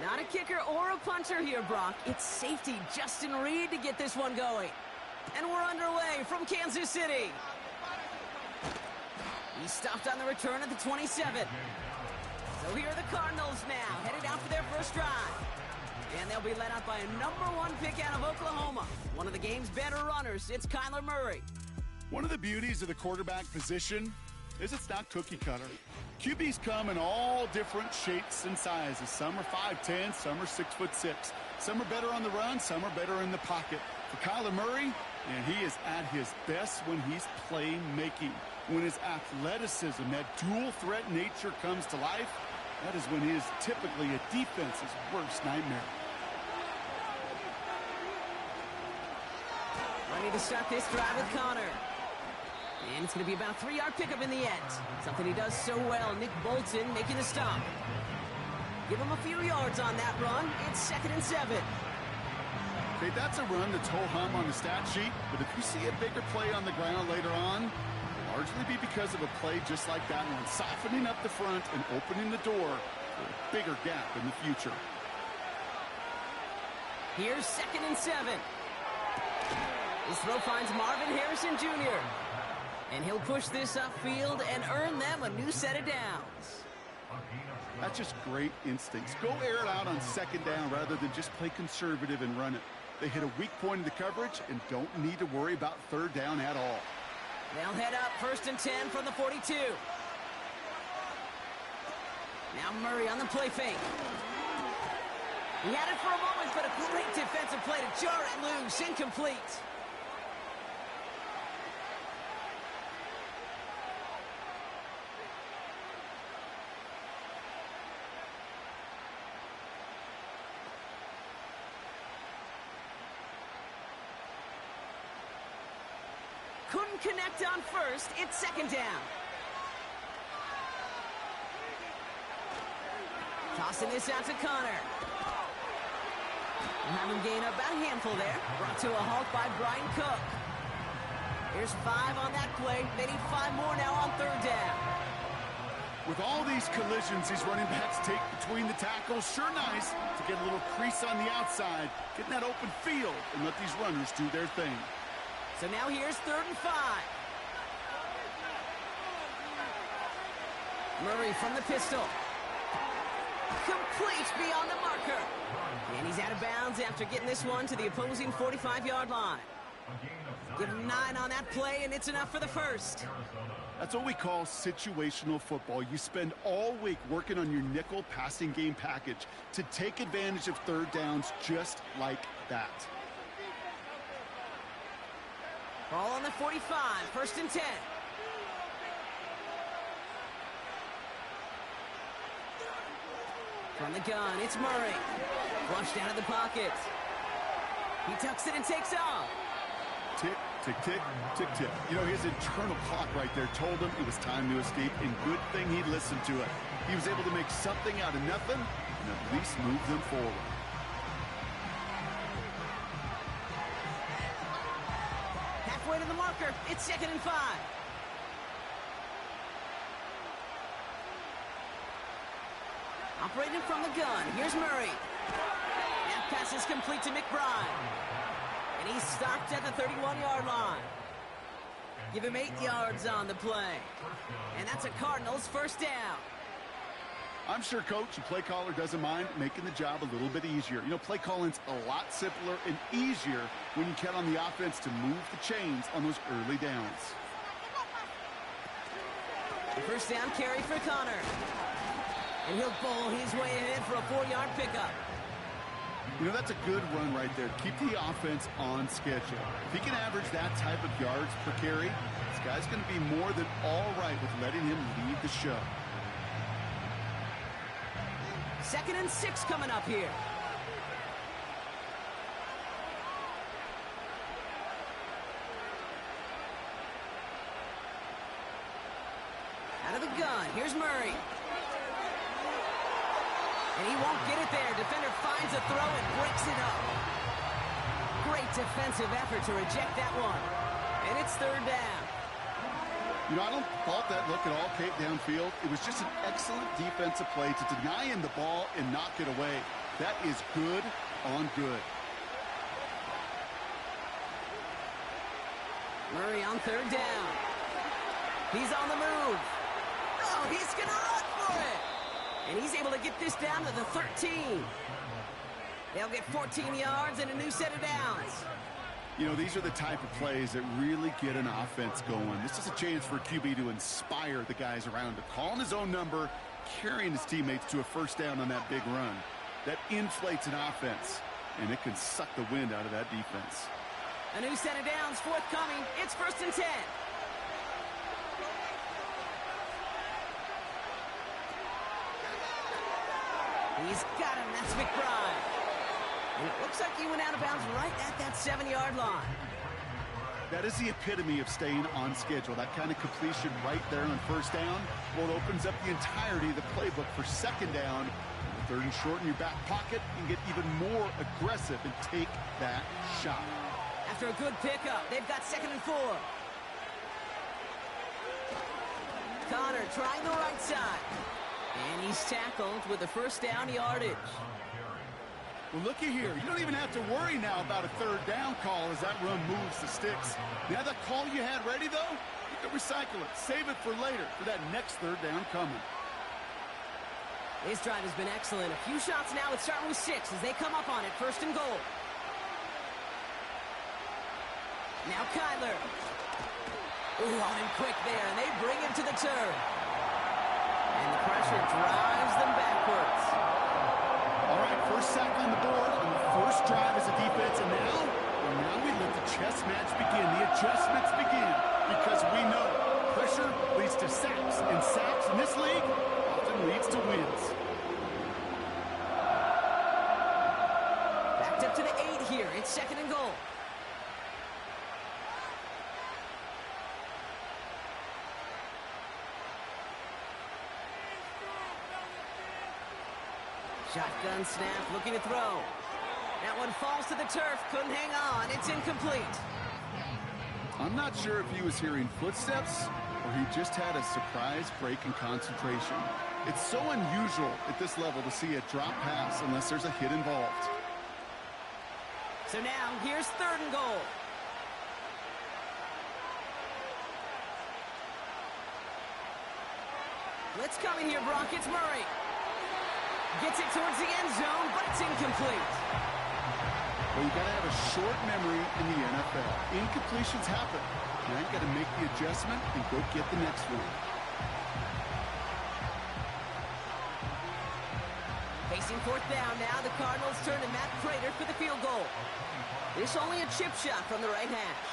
Not a kicker or a puncher here, Brock. It's safety Justin Reed to get this one going. And we're underway from Kansas City. He stopped on the return at the 27. So here are the Cardinals now, headed out for their first drive. And they'll be led out by a #1 pick out of Oklahoma. One of the game's better runners, it's Kyler Murray. One of the beauties of the quarterback position is it's not cookie cutter. QBs come in all different shapes and sizes. Some are 5'10", some are 6'6". Some are better on the run, some are better in the pocket. For Kyler Murray, and he is at his best when he's playmaking. When his athleticism, that dual threat nature comes to life, that is when he is typically a defense's worst nightmare. Ready to start this drive with Connor. And it's going to be about a 3-yard pickup in the end. Something he does so well. Nick Bolton making the stop. Give him a few yards on that run. It's 2nd and 7. Okay, that's a run that's ho-hum on the stat sheet, but if you see a bigger play on the ground later on, it'll largely be because of a play just like that one, softening up the front and opening the door for a bigger gap in the future. Here's 2nd and 7. This throw finds Marvin Harrison Jr. And he'll push this upfield and earn them a new set of downs. That's just great instincts. Go air it out on 2nd down rather than just play conservative and run it. They hit a weak point in the coverage and don't need to worry about 3rd down at all. They'll head up 1st and 10 from the 42. Now Murray on the play fake. He had it for a moment, but a great defensive play to jar it loose. Incomplete. Couldn't connect on 1st. It's 2nd down. Tossing this out to Connor. We'll have him gain about a handful there. Brought to a halt by Brian Cook. Here's 5 on that play. They need 5 more now on 3rd down. With all these collisions these running backs take between the tackles, sure nice to get a little crease on the outside, get in that open field, and let these runners do their thing. So now here's 3rd and 5. Murray from the pistol. Complete beyond the marker. And he's out of bounds after getting this one to the opposing 45-yard line. Give him 9 on that play, and it's enough for the first. That's what we call situational football. You spend all week working on your nickel passing game package to take advantage of 3rd downs just like that. Ball on the 45, 1st and 10. From the gun, it's Murray. Flushed out of the pocket. He tucks it and takes off. Tick, tick, tick, tick, tick. You know, his internal clock right there told him it was time to escape, and good thing he listened to it. He was able to make something out of nothing and at least move them forward. Halfway to the marker, it's 2nd and 5. Operating from the gun, here's Murray. That pass is complete to McBride. And he's stopped at the 31-yard line. Give him 8 yards on the play. And that's a Cardinals 1st down. I'm sure coach and play caller doesn't mind making the job a little bit easier. You know, play calling's a lot simpler and easier when you count on the offense to move the chains on those early downs. The 1st down carry for Connor. And he'll bowl his way ahead for a 4-yard pickup. You know, that's a good run right there. Keep the offense on schedule. If he can average that type of yards per carry, this guy's going to be more than all right with letting him lead the show. 2nd and 6 coming up here. Out of the gun, here's Murray. And he won't get it there. Defender finds a throw and breaks it up. Great defensive effort to reject that one. And it's 3rd down. You know, I don't fault that look at all, Kate, downfield. It was just an excellent defensive play to deny him the ball and knock it away. That is good on good. Murray on third down. He's on the move. Oh, he's going to run for it. And he's able to get this down to the 13. They'll get 14 yards and a new set of downs. You know, these are the type of plays that really get an offense going. This is a chance for a QB to inspire the guys around him, calling his own number, carrying his teammates to a first down on that big run. That inflates an offense, and it can suck the wind out of that defense. A new set of downs forthcoming. It's 1st and 10. He's got him. That's McBride. And it looks like he went out of bounds right at that 7-yard line. That is the epitome of staying on schedule. That kind of completion right there on first down. Well, it opens up the entirety of the playbook for second down. Third and short in your back pocket, and get even more aggressive and take that shot. After a good pickup, they've got 2nd and 4. Connor trying the right side. And he's tackled with the first down yardage. Well, looky here. You don't even have to worry now about a third down call as that run moves the sticks. Now that call you had ready, though, you can recycle it. Save it for later for that next third down coming. His drive has been excellent. A few shots now. It's starting with 6 as they come up on it. 1st and goal. Now Kyler. Ooh, on him quick there, and they bring him to the turn. And the pressure drives them backwards. All right, first sack on the board on the first drive as a defense, and now we let the chess match begin. The adjustments begin because we know pressure leads to sacks, and sacks in this league often leads to wins. Backed up to the 8 here. It's 2nd and goal. Shotgun snap, looking to throw. That one falls to the turf, couldn't hang on. It's incomplete. I'm not sure if he was hearing footsteps or he just had a surprise break in concentration. It's so unusual at this level to see a drop pass unless there's a hit involved. So now, here's 3rd and goal. Blitz coming here, Brock. It's Murray. Gets it towards the end zone, but it's incomplete. Well, you got to have a short memory in the NFL. Incompletions happen. Now you got to make the adjustment and go get the next one. Facing 4th down now, the Cardinals turn to Matt Prater for the field goal. This only a chip shot from the right hash.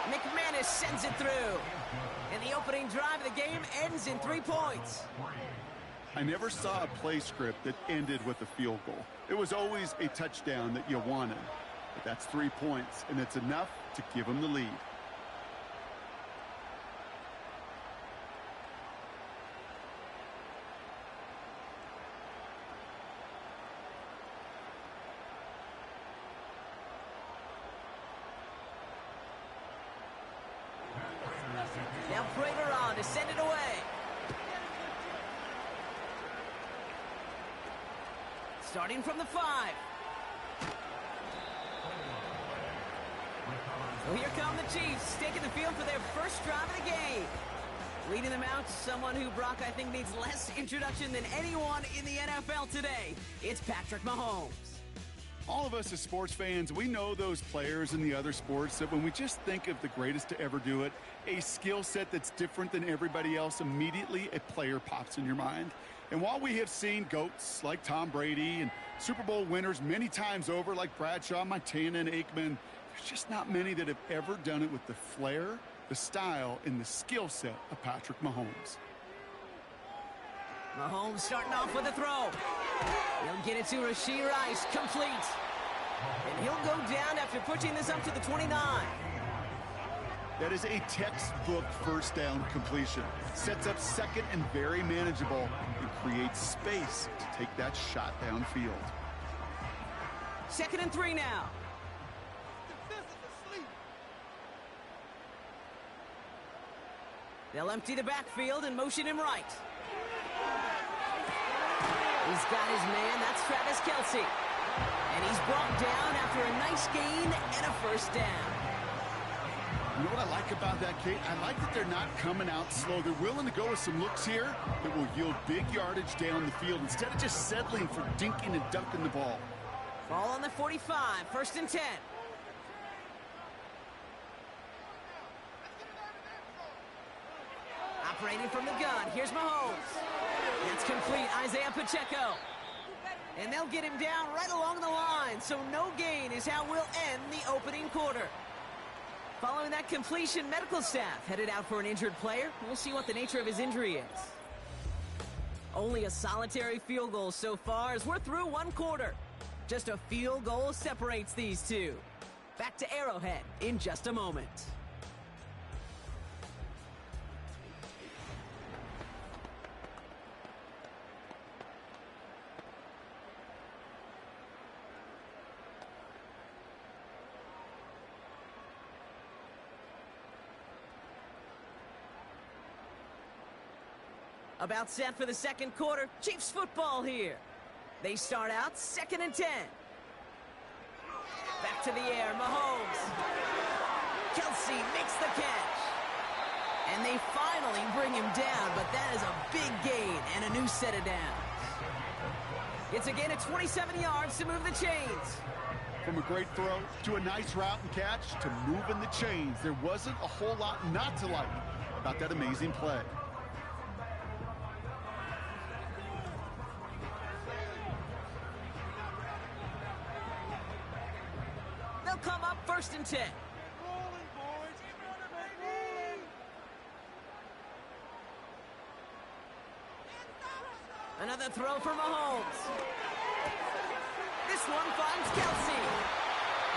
McManus sends it through. And the opening drive of the game ends in 3 points. I never saw a play script that ended with a field goal. It was always a touchdown that you wanted. But that's 3 points, and it's enough to give them the lead. Now Prater on to send it away. Starting from the 5. So here come the Chiefs, taking the field for their first drive of the game. Leading them out, someone who, Brock, I think needs less introduction than anyone in the NFL today. It's Patrick Mahomes. All of us as sports fans, we know those players in the other sports that when we just think of the greatest to ever do it, a skill set that's different than everybody else, immediately a player pops in your mind. And while we have seen GOATs like Tom Brady and Super Bowl winners many times over like Bradshaw, Montana, and Aikman, there's just not many that have ever done it with the flair, the style, and the skill set of Patrick Mahomes. Mahomes starting off with a throw. He'll get it to Rashee Rice, complete. And he'll go down after pushing this up to the 29. That is a textbook first down completion. Sets up second and very manageable and creates space to take that shot downfield. 2nd and 3 now. They'll empty the backfield and motion him right. He's got his man. That's Travis Kelce. And he's brought down after a nice gain and a first down. You know what I like about that, Kate? I like that they're not coming out slow. They're willing to go with some looks here that will yield big yardage down the field instead of just settling for dinking and dunking the ball. Ball on the 45, 1st and 10. Operating from the gun, here's Mahomes. That's complete, Isaiah Pacheco. And they'll get him down right along the line, so no gain is how we'll end the opening quarter. Following that completion, medical staff headed out for an injured player. We'll see what the nature of his injury is. Only a solitary field goal so far as we're through one quarter. Just a field goal separates these two. Back to Arrowhead in just a moment. About set for the second quarter. Chiefs football here. They start out 2nd and 10. Back to the air, Mahomes. Kelce makes the catch. And they finally bring him down, but that is a big gain and a new set of downs. It's a gain of 27 yards to move the chains. From a great throw to a nice route and catch to moving the chains, there wasn't a whole lot not to like about that amazing play. Come up 1st and 10. Another throw for Mahomes. This one finds Kelce.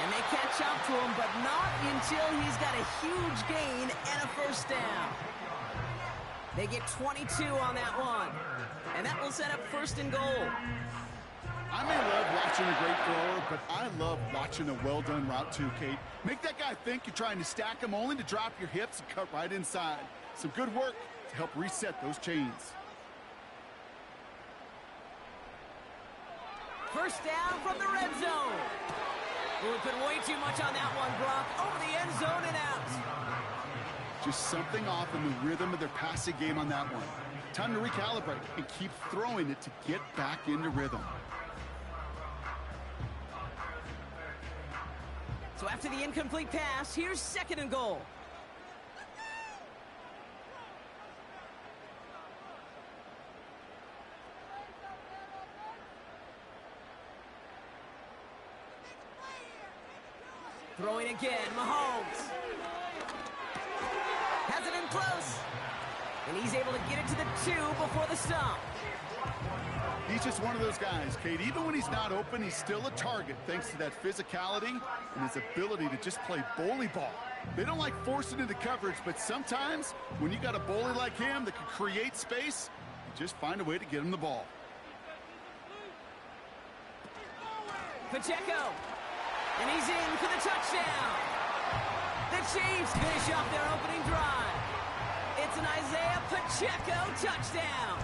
And they catch up to him, but not until he's got a huge gain and a first down. They get 22 on that one. And that will set up 1st and goal. I may love watching a great thrower, but I love watching a well-done route too, Kate. Make that guy think you're trying to stack him only to drop your hips and cut right inside. Some good work to help reset those chains. First down from the red zone. We've been way too much on that one, Brock. Over the end zone and out. Just something off in the rhythm of their passing game on that one. Time to recalibrate and keep throwing it to get back into rhythm. So after the incomplete pass, here's 2nd and goal. Throwing again, Mahomes. Has it in close. And he's able to get it to the 2 before the stop. He's just one of those guys, Kate. Even when he's not open, he's still a target thanks to that physicality and his ability to just play bully ball. They don't like forcing into coverage, but sometimes when you got a bully like him that can create space, you just find a way to get him the ball. Pacheco. And he's in for the touchdown. The Chiefs finish off their opening drive. It's an Isaiah Pacheco touchdown.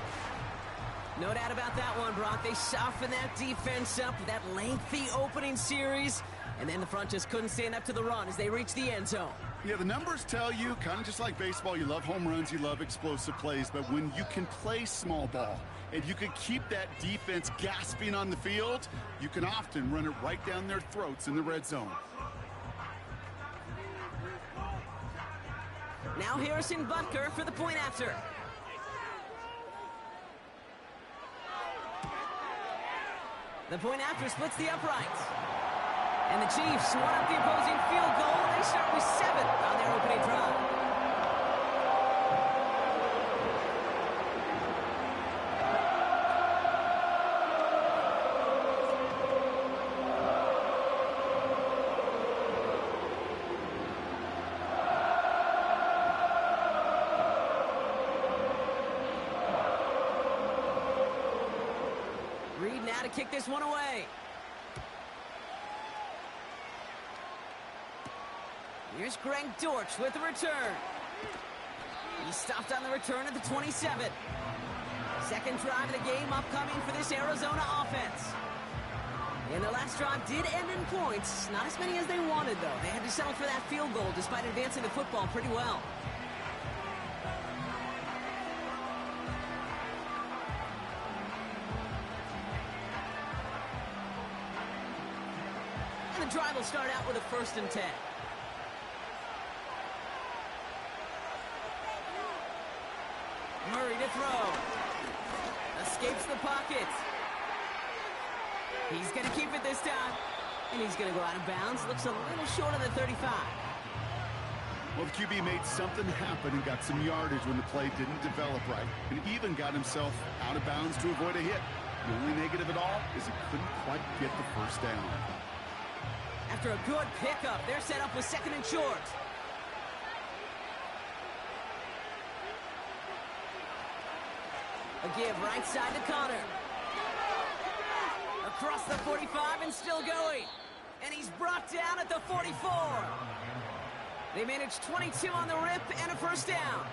No doubt about that one, Brock. They softened that defense up with that lengthy opening series, and then the front just couldn't stand up to the run as they reached the end zone. Yeah, the numbers tell you, kind of just like baseball, you love home runs, you love explosive plays, but when you can play small ball and you can keep that defense gasping on the field, you can often run it right down their throats in the red zone. Now Harrison Butker for the point after. The point after splits the uprights. And the Chiefs want up the opposing field goal. They start with 7 on their opening drive. Reed now to kick this one away. Here's Greg Dortch with the return. He stopped on the return at the 27. Second drive of the game upcoming for this Arizona offense. And their last drive did end in points. Not as many as they wanted, though. They had to settle for that field goal despite advancing the football pretty well. And the drive will start out with a 1st and 10. Murray to throw. Escapes the pocket. He's going to keep it this time. And he's going to go out of bounds. Looks a little short of the 35. Well, the QB made something happen and got some yardage when the play didn't develop right. And even got himself out of bounds to avoid a hit. The only negative at all is he couldn't quite get the 1st down. After a good pickup, they're set up with 2nd and short. A give right side to Connor. Across the 45 and still going. And he's brought down at the 44. They managed 22 on the rip and a 1st down.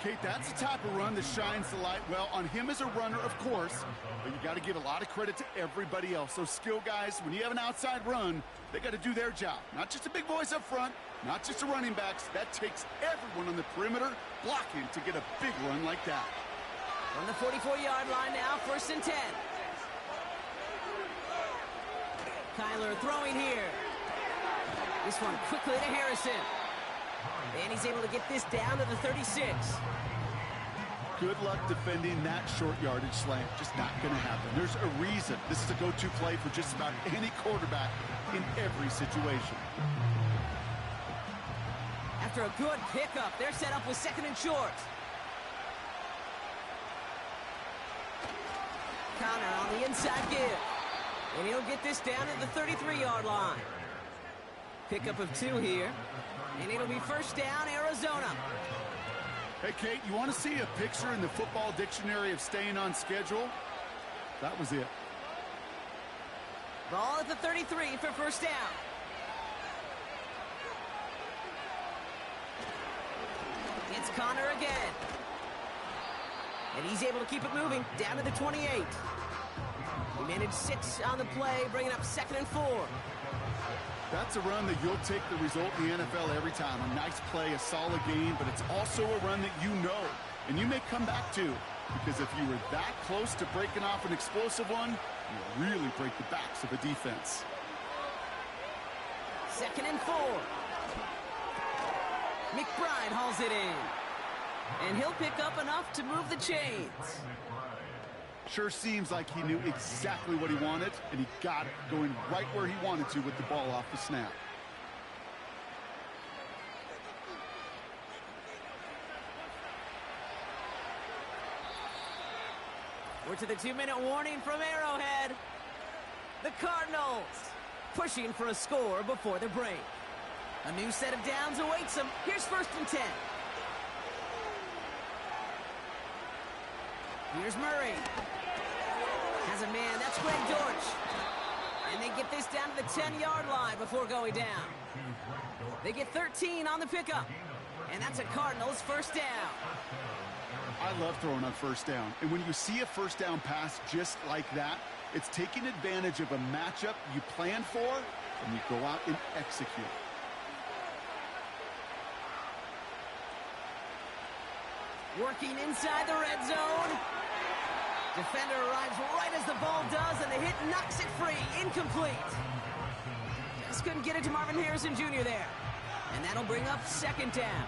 Kate, that's the type of run that shines the light well on him as a runner, of course. But you got to give a lot of credit to everybody else. Those skill guys, when you have an outside run, they got to do their job. Not just the big boys up front, not just the running backs. That takes everyone on the perimeter blocking to get a big run like that. On the 44-yard line now, 1st and 10. Kyler throwing here. This one quickly to Harrison. And he's able to get this down to the 36. Good luck defending that short yardage slant. Just not going to happen. There's a reason this is a go-to play for just about any quarterback in every situation. After a good pickup, they're set up with 2nd and short. Connor on the inside give. And he'll get this down at the 33-yard line. Pickup of 2 here. And it'll be 1st down, Arizona. Hey, Kate, you want to see a picture in the football dictionary of staying on schedule? That was it. Ball at the 33 for 1st down. It's Connor again. And he's able to keep it moving down to the 28. He managed 6 on the play, bringing up 2nd and 4. That's a run that you'll take the result in the NFL every time. A nice play, a solid game, but it's also a run that you know, and you may come back to. Because if you were that close to breaking off an explosive one, you really break the backs of a defense. 2nd and 4. McBride hauls it in. And he'll pick up enough to move the chains. Sure seems like he knew exactly what he wanted, and he got it, going right where he wanted to with the ball off the snap. We're to the 2-minute warning from Arrowhead. The Cardinals pushing for a score before the break. A new set of downs awaits them. Here's 1st and 10. Here's Murray. Has a man. That's Greg Dortch. And they get this down to the 10-yard line before going down. They get 13 on the pickup. And that's a Cardinals 1st down. I love throwing on 1st down. And when you see a 1st down pass just like that, it's taking advantage of a matchup you plan for, and you go out and execute. Working inside the red zone. Defender arrives right as the ball does, and the hit knocks it free. Incomplete. Just couldn't get it to Marvin Harrison Jr. there. And that'll bring up 2nd down.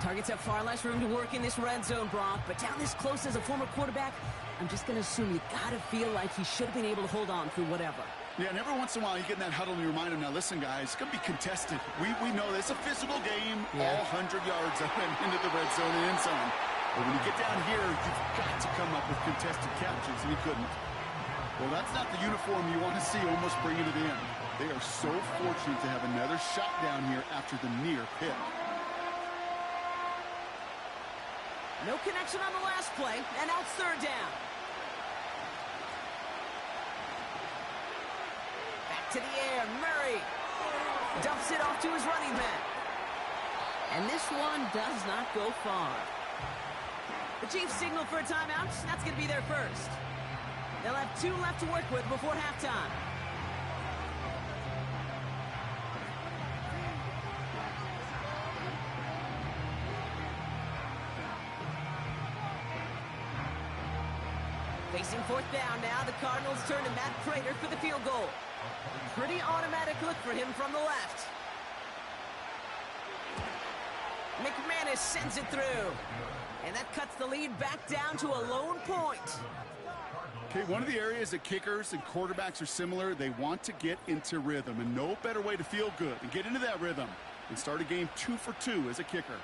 Targets have far less room to work in this red zone, Brock, but down this close as a former quarterback, I'm just going to assume you got to feel like he should have been able to hold on through whatever. Yeah, and every once in a while you get in that huddle and you remind him, now listen, guys, it's going to be contested. We know this. It's a physical game, all 100 yards up and into the red zone and end zone. But when you get down here, you've got to come up with contested catches, and he couldn't. Well, that's not the uniform you want to see almost bringing it in. They are so fortunate to have another shot down here after the near pick. No connection on the last play, and now it's 3rd down. Back to the air, Murray dumps it off to his running back. And this one does not go far. The Chiefs signal for a timeout. That's going to be their first. They'll have 2 left to work with before halftime. Facing 4th down now, the Cardinals turn to Matt Prater for the field goal. Pretty automatic look for him from the left. McManus sends it through. And that cuts the lead back down to a lone point. Okay, one of the areas that kickers and quarterbacks are similar, they want to get into rhythm. And no better way to feel good and get into that rhythm and start a game 2 for 2 as a kicker.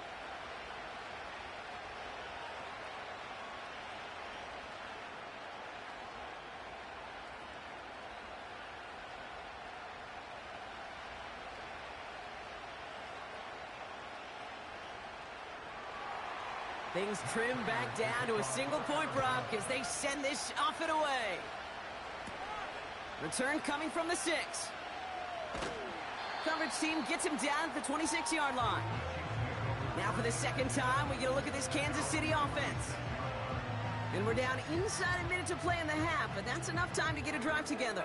Things trim back down to a single-point Brock as they send this off and away. Return coming from the 6. Coverage team gets him down at the 26-yard line. Now for the second time, we get a look at this Kansas City offense. And we're down inside a minute to play in the half, but that's enough time to get a drive together.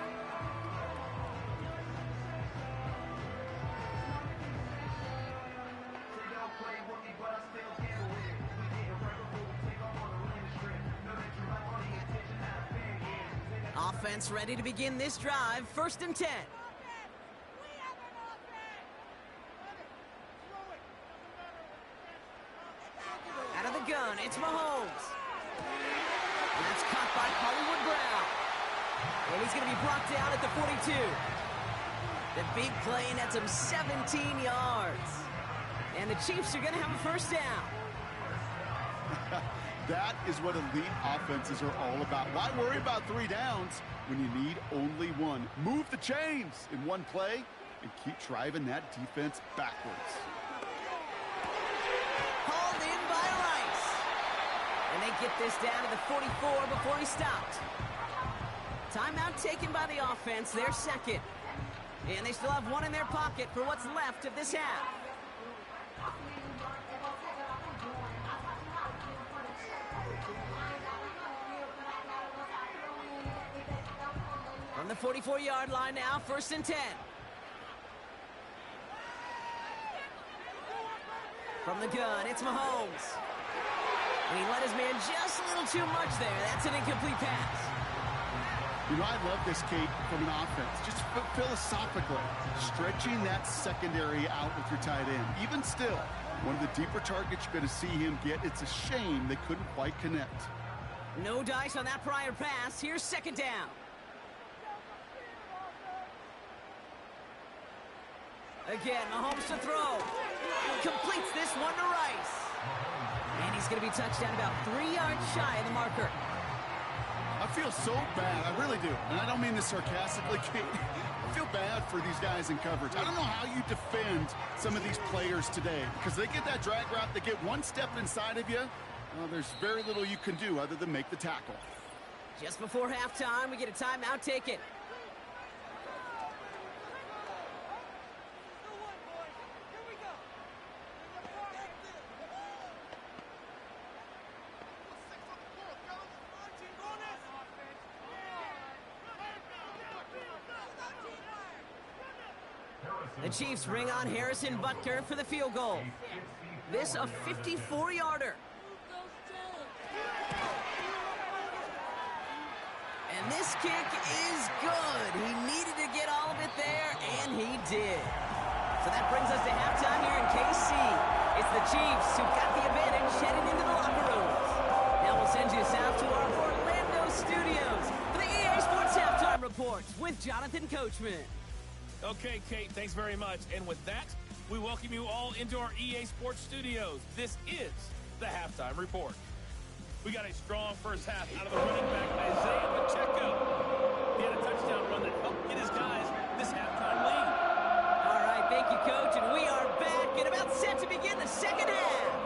Offense ready to begin this drive. 1st and 10. Out of the gun, it's Mahomes. And that's caught by Hollywood Brown. And he's going to be brought down at the 42. The big play nets him 17 yards. And the Chiefs are going to have a 1st down. That is what elite offenses are all about. Why worry about 3 downs when you need only 1? Move the chains in one play and keep driving that defense backwards. Hauled in by Rice. And they get this down to the 44 before he stopped. Timeout taken by the offense, their 2nd. And they still have 1 in their pocket for what's left of this half. From the 44-yard line now, 1st and 10. From the gun, it's Mahomes. And he let his man just a little too much there. That's an incomplete pass. You know, I love this, Kate, from an offense. Just philosophically, stretching that secondary out with your tight end. Even still, one of the deeper targets you're going to see him get. It's a shame they couldn't quite connect. No dice on that prior pass. Here's 2nd down. Again, Mahomes to throw. Completes this one to Rice. And he's going to be touched down about 3 yards shy of the marker. I feel so bad. I really do. And I don't mean this sarcastically, Kate. I feel bad for these guys in coverage. I don't know how you defend some of these players today because they get that drag route. They get 1 step inside of you. Well, there's very little you can do other than make the tackle. Just before halftime, we get a timeout taken. The Chiefs ring on Harrison Butker for the field goal. This a 54-yarder. And this kick is good. He needed to get all of it there, and he did. So that brings us to halftime here in KC. It's the Chiefs who've got the advantage heading into the locker rooms. Now we'll send you south to our Orlando studios for the EA Sports Halftime Report with Jonathan Coachman. Okay, Kate, thanks very much. And with that, we welcome you all into our EA Sports studios. This is the Halftime Report. We got a strong first half out of the running back, Isaiah Pacheco. He had a touchdown run that helped get his guys this halftime lead. All right, thank you, Coach. And we are back and about set to begin the second half.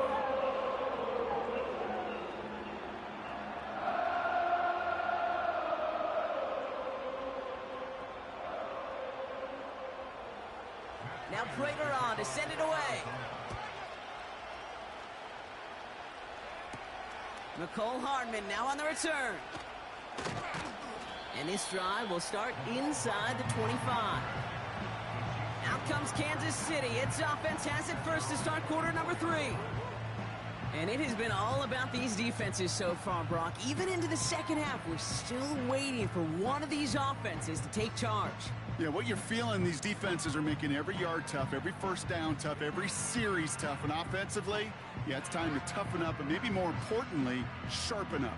Now Prater on to send it away. Nicole Hardman now on the return. And this drive will start inside the 25. Out comes Kansas City. Its offense has it first to start quarter number 3. And it has been all about these defenses so far, Brock. Even into the second half, we're still waiting for one of these offenses to take charge. Yeah, what you're feeling, these defenses are making every yard tough, every first down tough, every series tough. And offensively, yeah, it's time to toughen up and maybe more importantly, sharpen up.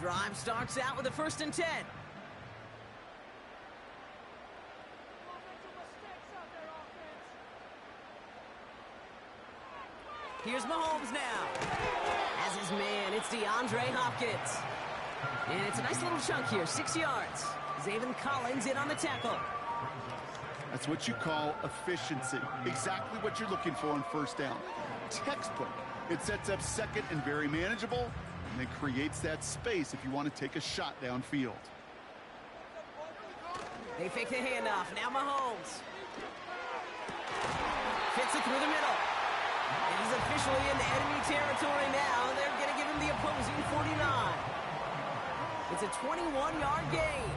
Drive starts out with a 1st and 10. Here's Mahomes now. As his man, it's DeAndre Hopkins. And it's a nice little chunk here, 6 yards. Zaven Collins in on the tackle. That's what you call efficiency. Exactly what you're looking for on first down. Textbook. It sets up second and very manageable, and then creates that space if you want to take a shot downfield. They fake the handoff. Now Mahomes. Fits it through the middle. And he's officially in enemy territory now. They're going to give him the opposing 49. It's a 21-yard gain.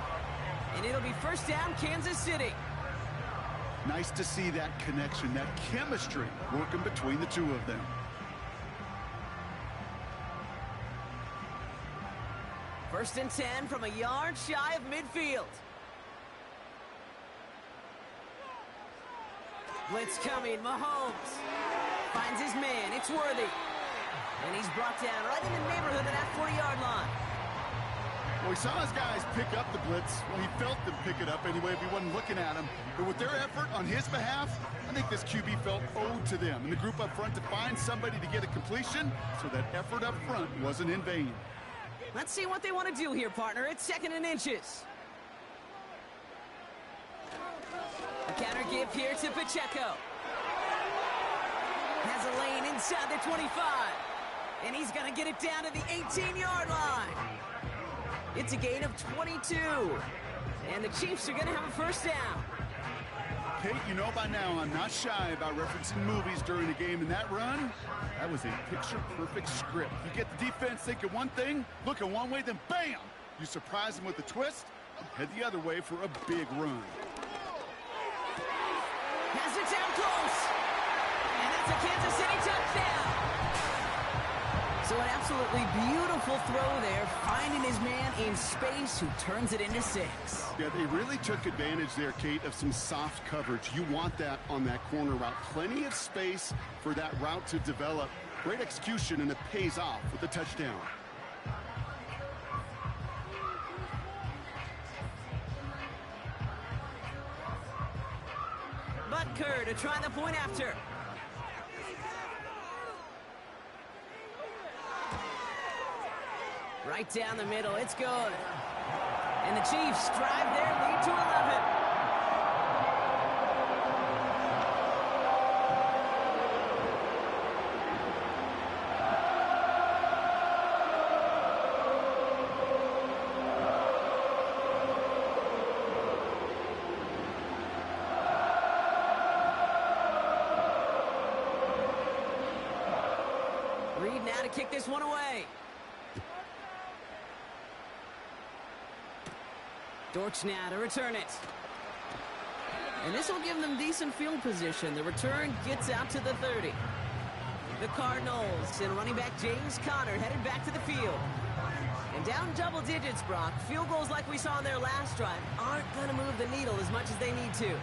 And it'll be first down, Kansas City. Nice to see that connection, that chemistry working between the two of them. First and 10 from a yard shy of midfield. Blitz coming, Mahomes. Finds his man, it's Worthy. And he's brought down right in the neighborhood of that 40-yard line. Well, we saw his guys pick up the blitz. Well, he felt them pick it up anyway if he wasn't looking at him. But with their effort on his behalf, I think this QB felt owed to them and the group up front to find somebody to get a completion, so that effort up front wasn't in vain. Let's see what they want to do here, partner. It's 2nd and inches. A counter give here to Pacheco. Has a lane inside the 25. And he's going to get it down to the 18-yard line. It's a gain of 22. And the Chiefs are going to have a first down. Kate, you know by now I'm not shy about referencing movies during a game, and that run, that was a picture-perfect script. You get the defense thinking one thing, looking one way, then bam! You surprise them with a twist, head the other way for a big run. Has it down close. And that's a Kansas City touchdown. So an absolutely beautiful throw there, finding his man in space who turns it into 6. Yeah, they really took advantage there, Kate, of some soft coverage. You want that on that corner route. Plenty of space for that route to develop. Great execution, and it pays off with the touchdown. Butker to try the point after. Right down the middle, it's good. And the Chiefs drive their lead to 11. Reed now to kick this one away. Dortch now to return it. And this will give them decent field position. The return gets out to the 30. The Cardinals and running back James Conner headed back to the field. And down double digits, Brock. Field goals like we saw in their last drive aren't going to move the needle as much as they need to.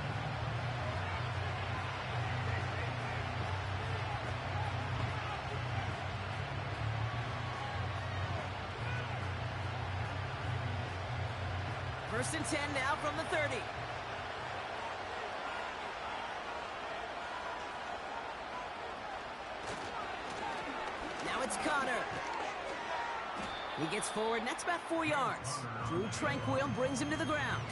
First and 10 now from the 30. Now it's Conner. He gets forward, and that's about 4 yards. Drew Tranquil brings him to the ground.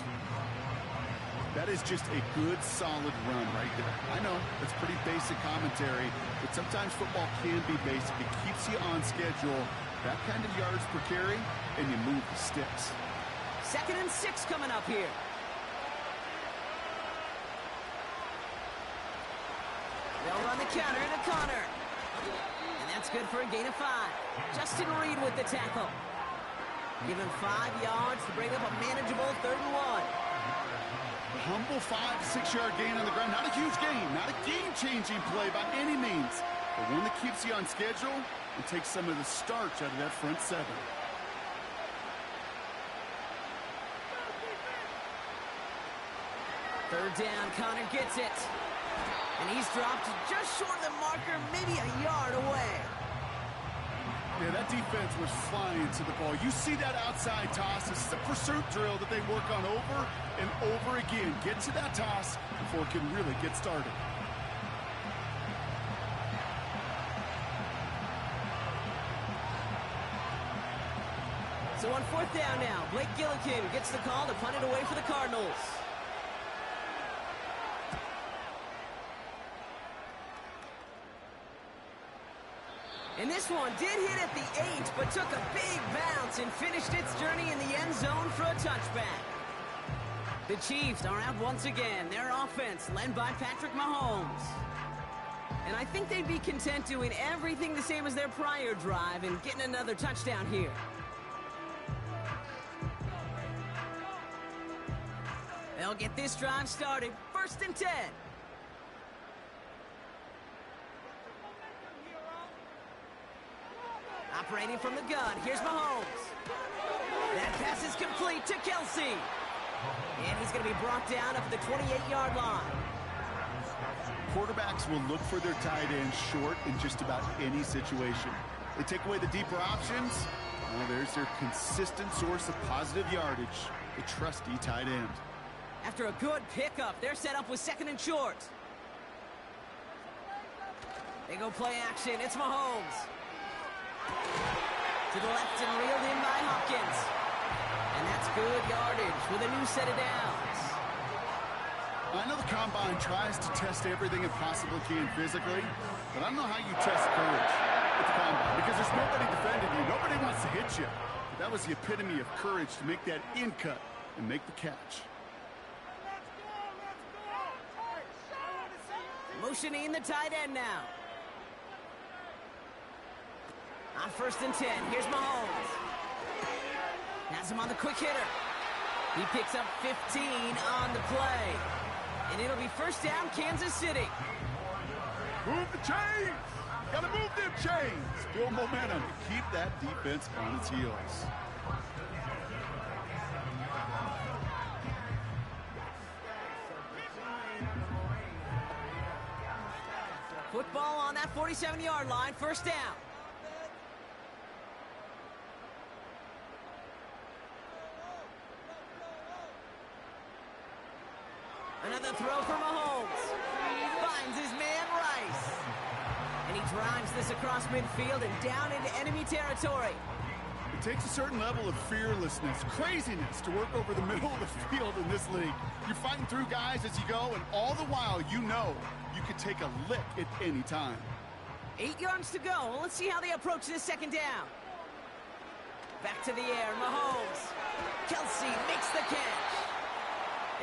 That is just a good, solid run right there. I know, it's pretty basic commentary, but sometimes football can be basic. It keeps you on schedule. That kind of yards per carry, and you move the sticks. 2nd and 6 coming up here. They'll run the counter to Conner. And that's That's good for a gain of 5. Justin Reed with the tackle. Give him 5 yards to bring up a manageable 3rd and 1. A humble 5 to 6 yard gain on the ground. Not a huge gain, not a game-changing play by any means, but one that keeps you on schedule and takes some of the starch out of that front 7. Third down, Connor gets it. And he's dropped just short of the marker, maybe a yard away. Yeah, that defense was flying to the ball. You see that outside toss. This is a pursuit drill that they work on over and over again. Get to that toss before it can really get started. So on 4th down now, Blake Gillikin gets the call to punt it away for the Cardinals. And this one did hit at the 8, but took a big bounce and finished its journey in the end zone for a touchback. The Chiefs are out once again. Their offense led by Patrick Mahomes. And I think they'd be content doing everything the same as their prior drive and getting another touchdown here. They'll get this drive started. 1st and 10. Operating from the gun, here's Mahomes. That pass is complete to Kelsey. And he's going to be brought down up at the 28-yard line. Quarterbacks will look for their tight end short in just about any situation. They take away the deeper options. Well, there's their consistent source of positive yardage, the trusty tight end. After a good pickup, they're set up with 2nd and short. They go play action. It's Mahomes. To the left and reeled in by Hopkins. And that's good yardage with a new set of downs. I know the Combine tries to test everything it possibly can physically, but I don't know how you test courage at the Combine because there's nobody defending you. Nobody wants to hit you. But that was the epitome of courage to make that in cut and make the catch. Motioning the tight end now. On 1st and 10, here's Mahomes. Has him on the quick hitter. He picks up 15 on the play. And it'll be 1st down, Kansas City. Move the chains! Gotta move them chains! Build momentum and keep that defense on its heels. Football on that 47-yard line, 1st down. Another throw for Mahomes. Finds his man Rice. And he drives this across midfield and down into enemy territory. It takes a certain level of fearlessness, craziness to work over the middle of the field in this league. You're fighting through guys as you go, and all the while you know you could take a lick at any time. 8 yards to go. Well, let's see how they approach this 2nd down. Back to the air, Mahomes. Kelsey makes the catch.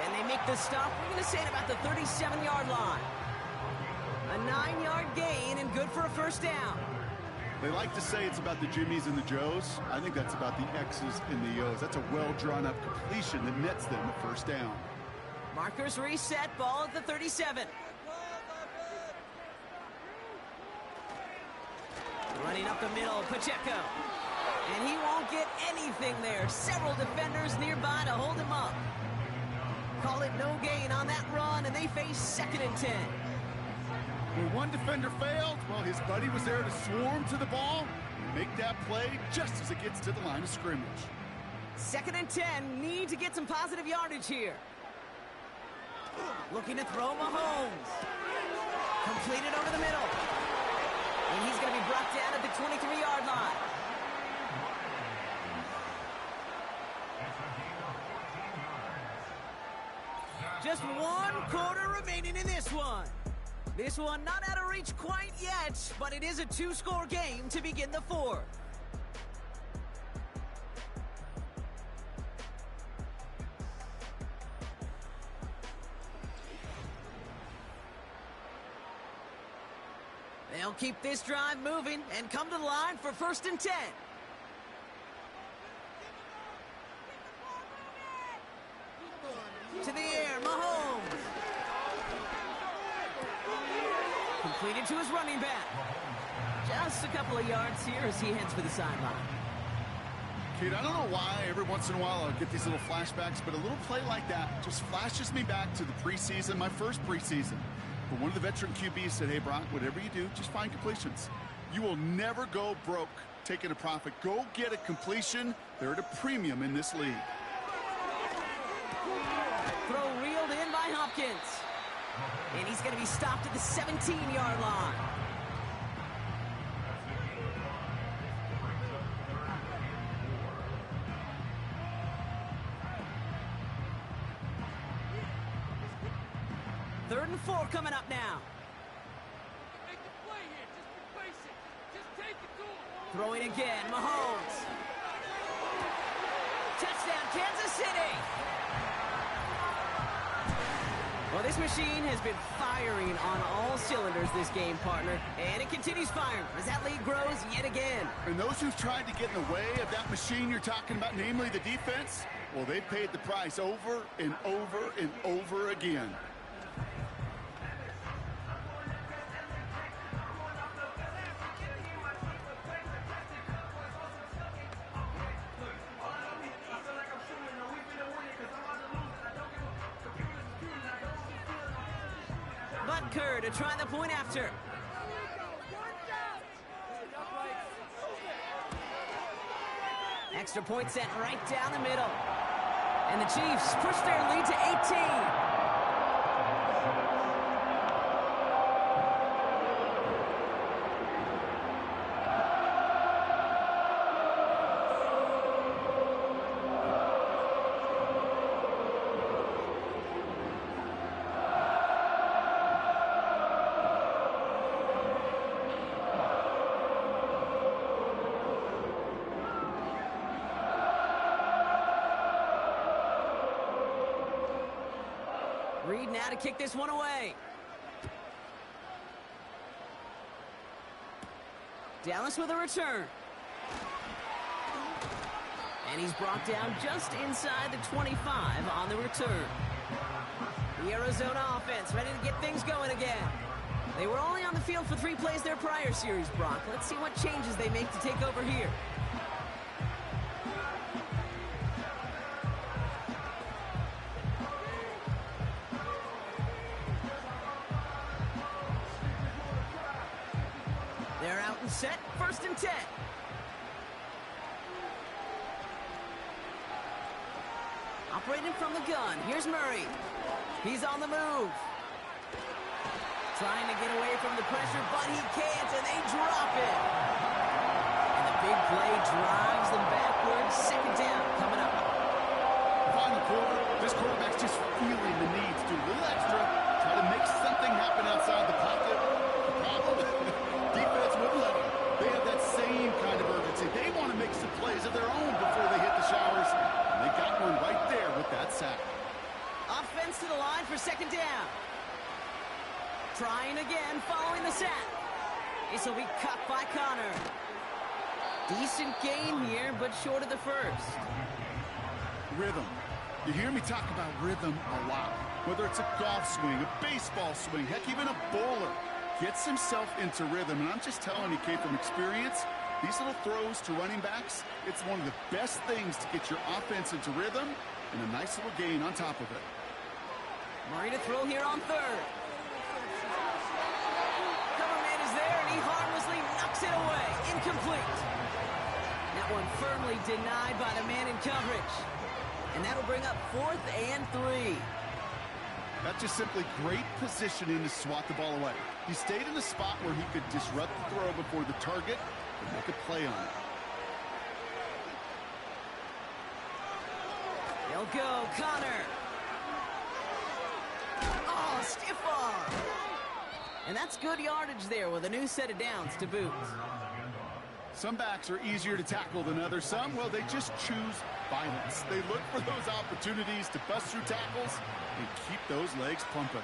And they make the stop, we're going to say, at about the 37-yard line. A 9-yard gain and good for a 1st down. They like to say it's about the Jimmies and the Joes. I think that's about the X's and the O's. That's a well-drawn-up completion that nets them the 1st down. Markers reset, ball at the 37. Running up the middle, Pacheco. And he won't get anything there. Several defenders nearby to hold him up. Call it no gain on that run, and they face 2nd and 10. When one defender failed, well, his buddy was there to swarm to the ball and make that play just as it gets to the line of scrimmage. 2nd and 10, need to get some positive yardage here. Looking to throw Mahomes. Completed over the middle. And he's going to be brought down at the 23-yard line. Just 1 quarter remaining in this one. This one not out of reach quite yet, but it is a 2-score game to begin the 4th. They'll keep this drive moving and come to the line for 1st and 10. To the air, Mahomes. Completed to his running back. Just a couple of yards here as he heads for the sideline. Kate, I don't know why every once in a while I'll get these little flashbacks, but a little play like that just flashes me back to the preseason, my first preseason. But one of the veteran QBs said, hey, Brock, whatever you do, just find completions. You will never go broke taking a profit. Go get a completion. They're at a premium in this league. Throw reeled in by Hopkins. And he's going to be stopped at the 17-yard line. Third and 4 coming up now. Make the play here. Just be patient. Just take it to him. Throwing again, Mahomes. Touchdown, Kansas City. Well, this machine has been firing on all cylinders this game, partner. And it continues firing as that lead grows yet again. And those who've tried to get in the way of that machine you're talking about, namely the defense, well, they've paid the price over and over and over again. Kerr to try the point after. Extra point set right down the middle. And the Chiefs push their lead to 18. Reed now to kick this one away. Dallas with a return. And he's brought down just inside the 25 on the return. The Arizona offense ready to get things going again. They were only on the field for 3 plays their prior series, Brock. Let's see what changes they make to take over here. They're out and set, 1st and 10. Operating from the gun, here's Murray. He's on the move. Trying to get away from the pressure, but he can't, and they drop it. And the big play drives them backwards. 2nd down coming up. Final quarter, this quarterback's just feeling the need to do a little extra, try to make something happen outside the pocket. The problem, defense wouldn't let them. They have that same kind of urgency. They want to make some plays of their own before they hit the showers. And they got one right there with that sack. Offense to the line for 2nd down. Trying again following the sack. This will be cut by Connor. Decent gain here, but short of the first. Rhythm. You hear me talk about rhythm a lot. Whether it's a golf swing, a baseball swing, heck, even a bowler gets himself into rhythm. And I'm just telling you, Kate, from experience, these little throws to running backs, it's one of the best things to get your offense into rhythm and a nice little gain on top of it. Murray to throw here on 3rd. Cover man is there, and he harmlessly knocks it away. Incomplete. That one firmly denied by the man in coverage. And that'll bring up 4th and 3. That's just simply great positioning to swat the ball away. He stayed in a spot where he could disrupt the throw before the target and make a play on it. He'll go, Connor. Oh, stiff arm. And that's good yardage there with a new set of downs to boot. Some backs are easier to tackle than others. Some, well, they just choose violence. They look for those opportunities to bust through tackles and keep those legs pumping.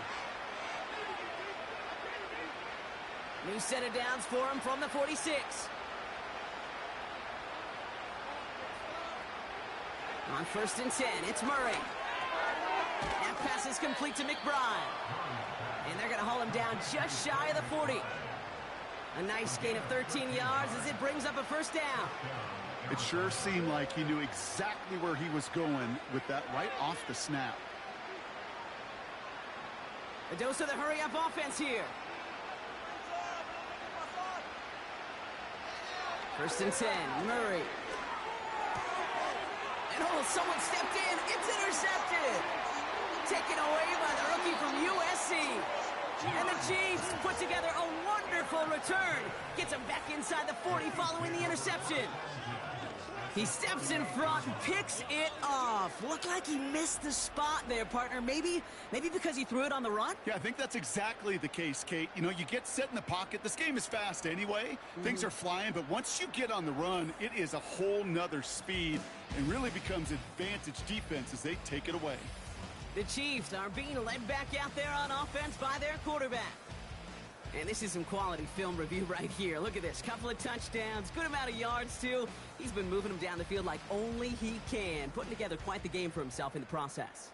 New set of downs for him from the 46. On 1st and 10, it's Murray. That pass is complete to McBride. And they're going to haul him down just shy of the 40. A nice gain of 13 yards as it brings up a 1st down. It sure seemed like he knew exactly where he was going with that right off the snap. A dose of the hurry-up offense here. 1st and 10, Murray. And oh, someone stepped in. It's intercepted. Taken away by the rookie from USC. And the Chiefs put together a wonderful return. Gets him back inside the 40 following the interception. He steps in front and picks it off. Looked like he missed the spot there, partner. Maybe because he threw it on the run? Yeah, I think that's exactly the case, Kate. You know, you get set in the pocket. This game is fast anyway. Things are flying, but once you get on the run, it is a whole nother speed and really becomes advantage defense as they take it away. The Chiefs are being led back out there on offense by their quarterback. And this is some quality film review right here. Look at this. Couple of touchdowns. Good amount of yards, too. He's been moving them down the field like only he can. Putting together quite the game for himself in the process.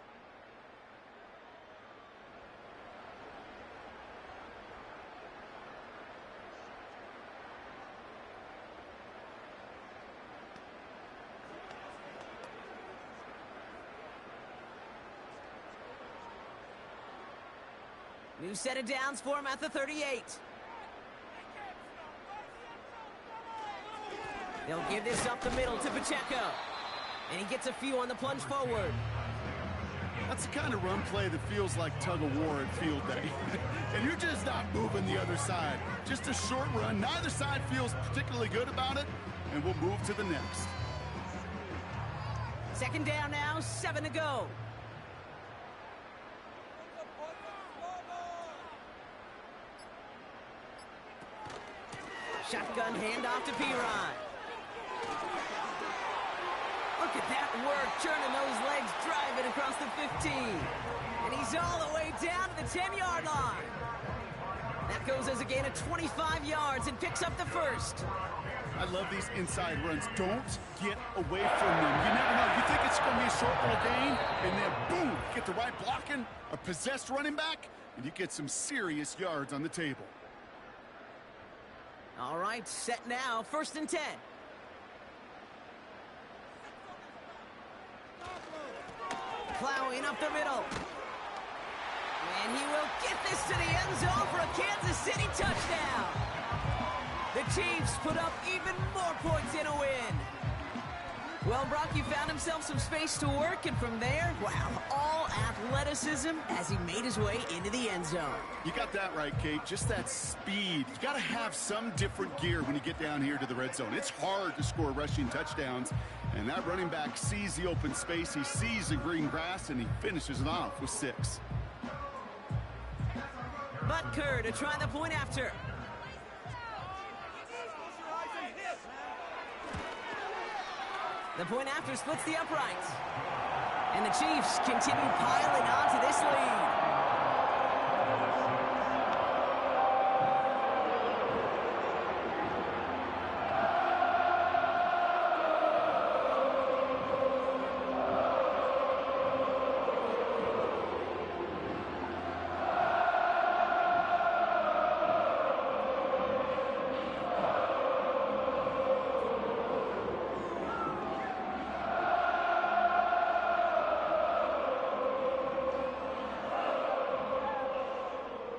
New set of downs for him at the 38. They'll give this up the middle to Pacheco. And he gets a few on the plunge forward. That's the kind of run play that feels like tug-of-war at field day. And you're just not moving the other side. Just a short run. Neither side feels particularly good about it. And we'll move to the next. 2nd down now, 7 to go. Shotgun handoff to P-Rod. Look at that work, turning those legs, driving across the 15. And he's all the way down to the 10-yard line. That goes as a gain of 25 yards and picks up the 1st. I love these inside runs. Don't get away from them. You never know. You think it's going to be a short little gain, and then boom, get the right blocking, a possessed running back, and you get some serious yards on the table. All right, set now, 1st and 10. Plowing up the middle. And he will get this to the end zone for a Kansas City touchdown. The Chiefs put up even more points in a win. Well, Brock, he found himself some space to work, and from there, wow, all athleticism as he made his way into the end zone. You got that right, Kate. Just that speed. You got to have some different gear when you get down here to the red zone. It's hard to score rushing touchdowns, and that running back sees the open space, he sees the green grass, and he finishes it off with 6. Butker to try the point after. The point after splits the uprights. And the Chiefs continue piling on to this lead.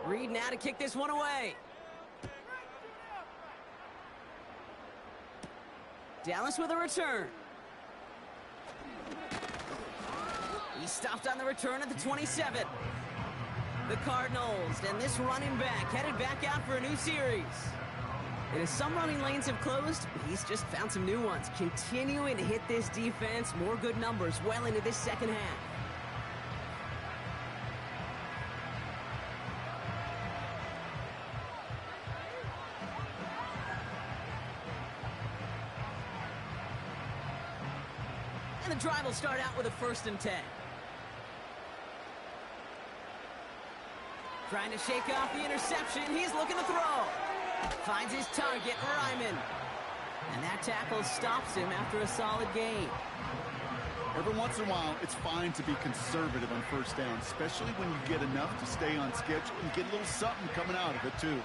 Reed now to kick this one away. Dallas with a return. He stopped on the return at the 27. The Cardinals and this running back headed back out for a new series. And as some running lanes have closed, he's just found some new ones. Continuing to hit this defense, more good numbers well into this second half. And the drive will start out with a 1st and 10. Trying to shake off the interception. He's looking to throw. Finds his target, Ryman. And that tackle stops him after a solid gain. Every once in a while, it's fine to be conservative on first down, especially when you get enough to stay on schedule and get a little something coming out of it, too.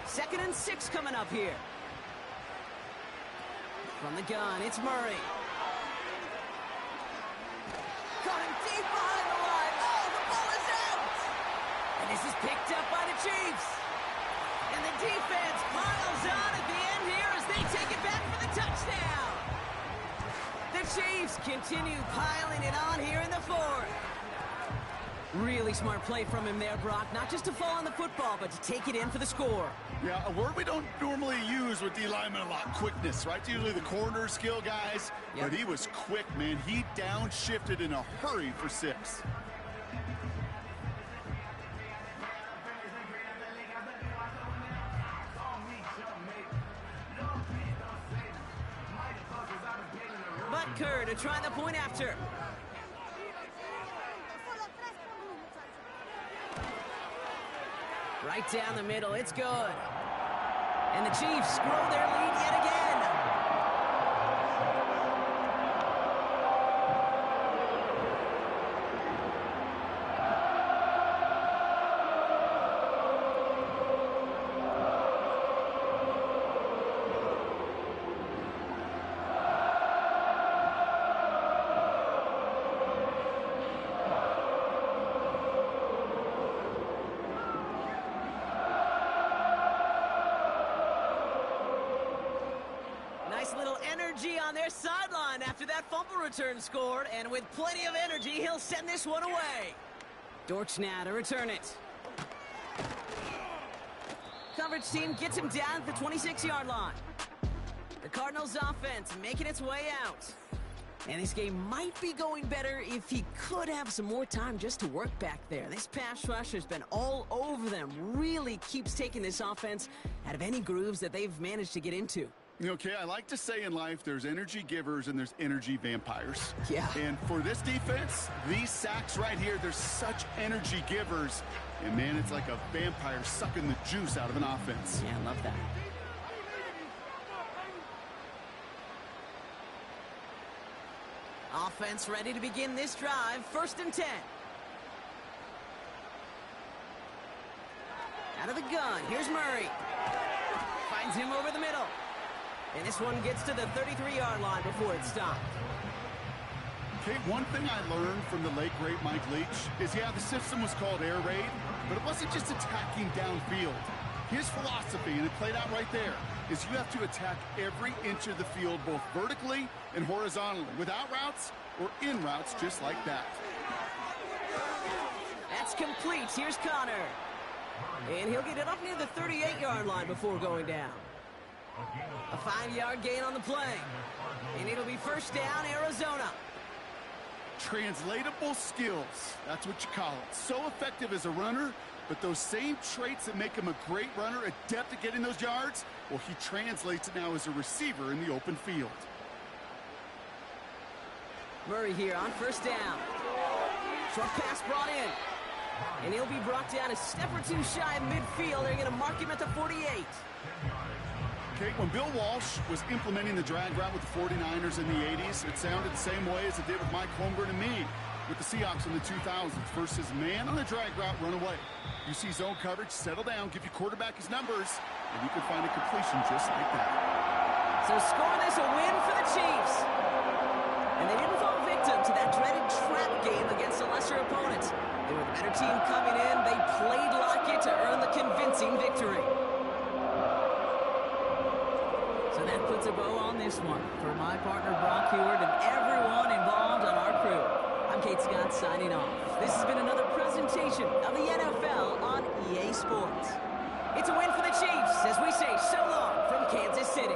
2nd and 6 coming up here. From the gun, it's Murray. Got him deep behind the line. Oh, the ball is out! And this is picked up by the Chiefs. And the defense piles on at the end here as they take it back for the touchdown. The Chiefs continue piling it on here in the 4th. Really smart play from him there, Brock. Not just to fall on the football, but to take it in for the score. Yeah, a word we don't normally use with D linemen a lot, quickness, right? Usually the corner skill guys, Yep. but he was quick, man. He downshifted in a hurry for 6. Butker to try the point after. Right down the middle, it's good. And the Chiefs grow their lead yet again. Little energy on their sideline after that fumble return scored, and with plenty of energy, he'll send this one away. Dortch now to return it. Coverage team gets him down at the 26-yard line. The Cardinals offense making its way out. And this game might be going better if he could have some more time just to work back there. This pass rush has been all over them. Really keeps taking this offense out of any grooves that they've managed to get into. Okay, I like to say in life there's energy givers and there's energy vampires. Yeah. And for this defense, these sacks right here, they're such energy givers. And, man, it's like a vampire sucking the juice out of an offense. Yeah, I love that. Offense ready to begin this drive. 1st and 10. Out of the gun, here's Murray. Finds him over the middle. And this one gets to the 33-yard line before it's stopped. Okay, one thing I learned from the late, great Mike Leach is, yeah, the system was called air raid, but it wasn't just attacking downfield. His philosophy, and it played out right there, is you have to attack every inch of the field, both vertically and horizontally, without routes or in routes just like that. That's complete. Here's Connor. And he'll get it up near the 38-yard line before going down. A 5-yard gain on the play. And it'll be 1st down, Arizona. Translatable skills, that's what you call it. So effective as a runner, but those same traits that make him a great runner, adept at getting those yards, well, he translates it now as a receiver in the open field. Murray here on 1st down. Short pass brought in. And he'll be brought down a step or two shy of midfield. They're going to mark him at the 48. Okay, when Bill Walsh was implementing the drag route with the 49ers in the 80s, it sounded the same way as it did with Mike Holmgren and me with the Seahawks in the 2000s. Versus man on the drag route, run away. You see zone coverage, settle down, give your quarterback his numbers, and you can find a completion just like that. So score this a win for the Chiefs. And they didn't fall victim to that dreaded trap game against a lesser opponent. They were the better team coming in. They played like it to earn the convincing victory. So that puts a bow on this one. For my partner, Brock Heward, and everyone involved on our crew, I'm Kate Scott signing off. This has been another presentation of the NFL on EA Sports. It's a win for the Chiefs as we say so long from Kansas City.